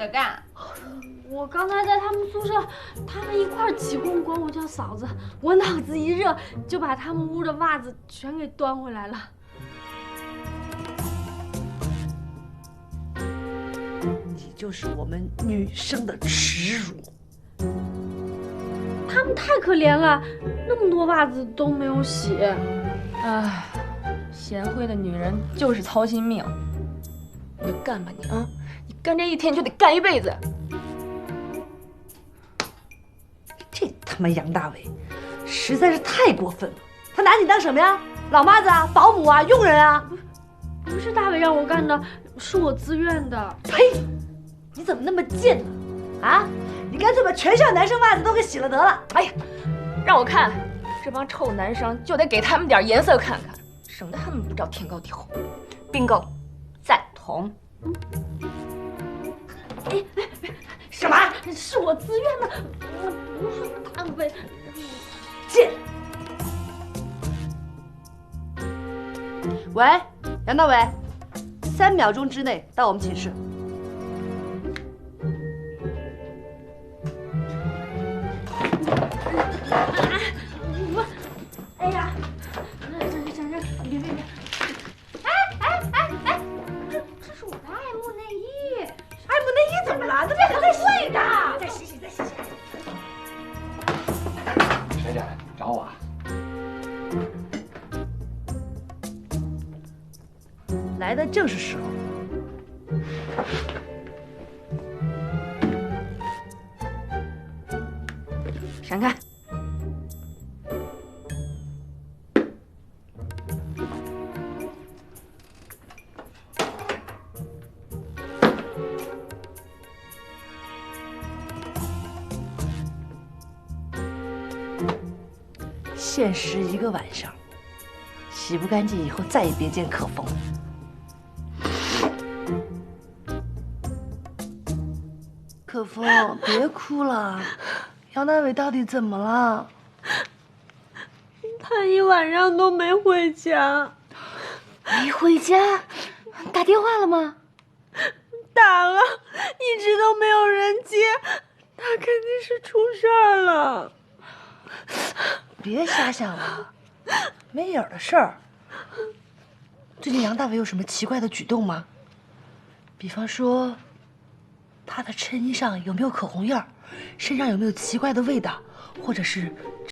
的干。我刚才在他们宿舍，他们一块儿起哄管我叫嫂子，我脑子一热就把他们屋的袜子全给端回来了。你就是我们女生的耻辱。他们太可怜了，那么多袜子都没有洗。唉，贤惠的女人就是操心命。你就干吧你啊，你干这一天就得干一辈子。这他妈杨大伟，实在是太过分了！他拿你當什麼呀？老媽子啊，保姆啊，傭人啊？不是大偉讓我幹的，是我自願的。呸！你怎麼那麼賤呢？啊！你乾脆把全校男生襪子都給洗了得了。哎呀，讓我看這幫臭男生，就得給他們點顏色看看，省得他們不知道天高地厚。bingo， 贊同。哎，什麼？是我自願的，我不是大偉。賤！喂，楊大偉，3秒鐘之內到我們寢室。哎呀，别！哎，这是我的爱慕內衣。愛慕內衣怎麼了？這還在洗呢，再洗洗。闪閃，找我啊？來的正是時候。閃開！限時1個晚上，洗不乾淨以後再也別見可風。可風，別哭了，楊大偉到底怎麼了？他一晚上都沒回家。沒回家？打電話了嗎？打了，一直都沒有人接，他肯定是出事兒了。別瞎想了，沒影兒的事兒。最近楊大偉有什麼奇怪的舉動嗎？比方說，他的襯衣上有沒有口紅印兒，身上有沒有奇怪的味道，或者是